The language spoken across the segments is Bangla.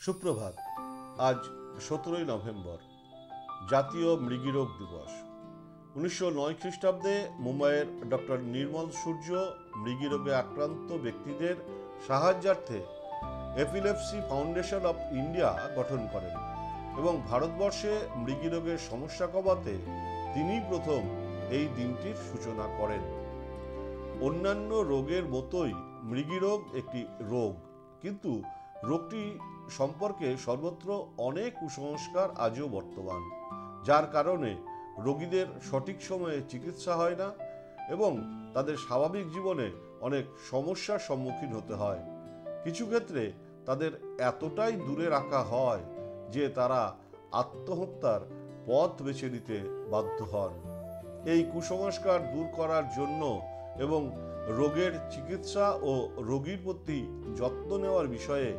সুপ্রভাত। আজ 17ই নভেম্বর, জাতীয় মৃগীরোগ দিবস। 1909 খ্রিস্টাব্দে মুম্বাইয়ের ডক্টর নির্মল সূর্য মৃগীরোগে আক্রান্ত ব্যক্তিদের সাহায্যার্থে এপিলেপসি ফাউন্ডেশন অফ ইন্ডিয়া গঠন করেন এবং ভারতবর্ষে মৃগীরোগের সমস্যা কমাতে তিনিই প্রথম এই দিনটির সূচনা করেন। অন্যান্য রোগের মতোই মৃগীরোগ একটি রোগ, কিন্তু রোগটি সম্পর্কে সর্বত্র অনেক কুসংস্কার আজও বর্তমান, যার কারণে রোগীদের সঠিক সময়ে চিকিৎসা হয় না এবং তাদের স্বাভাবিক জীবনে অনেক সমস্যার সম্মুখীন হতে হয়। কিছু ক্ষেত্রে তাদের এতটাই দূরে রাখা হয় যে তারা আত্মহত্যার পথ বেছে নিতে বাধ্য হন। এই কুসংস্কার দূর করার জন্য এবং রোগের চিকিৎসা ও রোগীর প্রতি যত্ন নেওয়ার বিষয়ে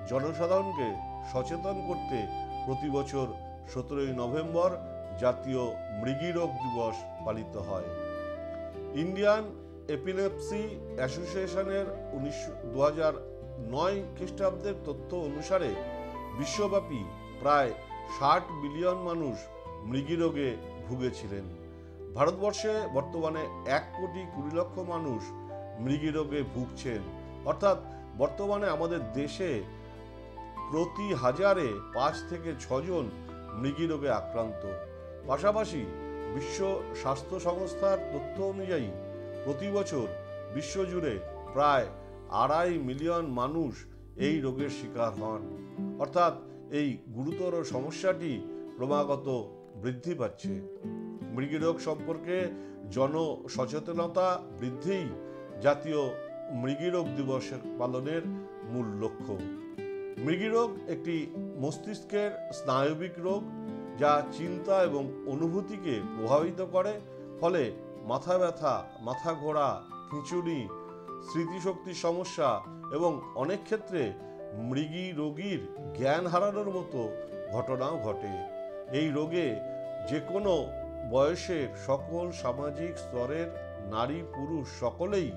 জনসাধারণকে সচেতন করতে প্রতি বছর 17ই নভেম্বর জাতীয় মৃগীরোগ দিবস পালিত হয়। ইন্ডিয়ান এপিলেপসি অ্যাসোসিয়েশনের 2009 খ্রিস্টাব্দের তথ্য অনুসারে বিশ্বব্যাপী প্রায় 60 বিলিয়ন মানুষ মৃগীরোগে ভুগেছিলেন। ভারতবর্ষে বর্তমানে 1,20,00,000 মানুষ মৃগীরোগে ভুগছেন, অর্থাৎ বর্তমানে আমাদের দেশে প্রতি হাজারে 5 থেকে 6 জন মৃগীরোগে আক্রান্ত। পাশাপাশি বিশ্ব স্বাস্থ্য সংস্থার তথ্য অনুযায়ী প্রতি বছর বিশ্বজুড়ে প্রায় 2.5 মিলিয়ন মানুষ এই রোগের শিকার হন, অর্থাৎ এই গুরুতর সমস্যাটি ক্রমাগত বৃদ্ধি পাচ্ছে। মৃগীরোগ সম্পর্কে জনসচেতনতা বৃদ্ধিই জাতীয় মৃগীরোগ দিবসের পালনের মূল লক্ষ্য। মৃগীরোগ একটি মস্তিষ্কের স্নায়বিক রোগ যা চিন্তা এবং অনুভূতিকে প্রভাবিত করে, ফলে মাথা ব্যথা, মাথা ঘোরা, খিঁচুনি, স্মৃতিশক্তির সমস্যা এবং অনেক ক্ষেত্রে মৃগী রোগীর জ্ঞান হারানোর মতো ঘটনাও ঘটে। এই রোগে যে কোনো বয়সের সকল সামাজিক স্তরের নারী পুরুষ সকলেই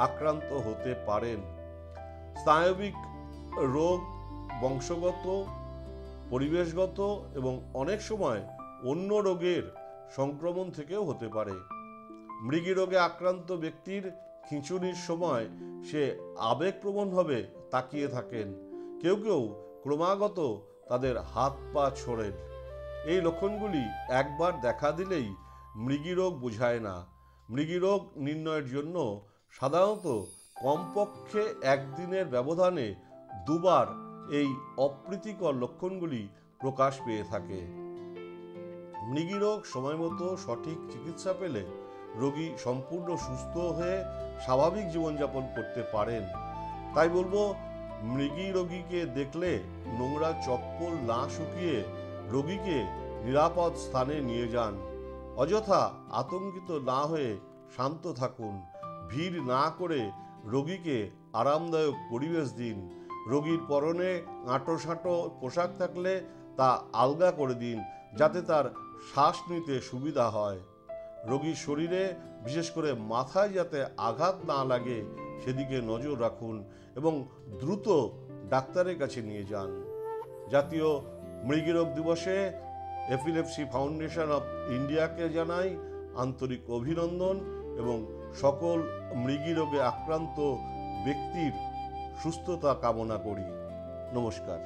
আক্রান্ত হতে পারেন। স্নায়বিক রোগ বংশগত, পরিবেশগত এবং অনেক সময় অন্য রোগের সংক্রমণ থেকেও হতে পারে। মৃগীরোগে আক্রান্ত ব্যক্তির খিঁচুনির সময় সে আবেগপ্রবণভাবে তাকিয়ে থাকেন, কেউ কেউ ক্রমাগত তাদের হাত পা ছোড়েন। এই লক্ষণগুলি একবার দেখা দিলেই মৃগীরোগ বোঝায় না। মৃগীরোগ নির্ণয়ের জন্য সাধারণত কমপক্ষে একদিনের ব্যবধানে 2 বার এই অপ্রীতিকর লক্ষণগুলি প্রকাশ পেয়ে থাকে। মৃগীরোগ সময়মতো সঠিক চিকিৎসা পেলে রোগী সম্পূর্ণ সুস্থ হয়ে স্বাভাবিক জীবনযাপন করতে পারেন। তাই বলবো, মৃগী রোগীকে দেখলে নোংরা চপ্পল না শুকিয়ে রোগীকে নিরাপদ স্থানে নিয়ে যান। অযথা আতঙ্কিত না হয়ে শান্ত থাকুন। ভিড় না করে রোগীকে আরামদায়ক পরিবেশ দিন। রোগীর পরনে আঁটো-সাঁটো পোশাক থাকলে তা আলগা করে দিন, যাতে তার শ্বাস নিতে সুবিধা হয়। রোগীর শরীরে, বিশেষ করে মাথায় যাতে আঘাত না লাগে সেদিকে নজর রাখুন এবং দ্রুত ডাক্তারের কাছে নিয়ে যান। জাতীয় মৃগীরোগ দিবসে এপিলেপসি ফাউন্ডেশন অফ ইন্ডিয়াকে জানাই আন্তরিক অভিনন্দন এবং সকল মৃগীরোগে আক্রান্ত ব্যক্তির সুস্থতা কামনা করি। নমস্কার।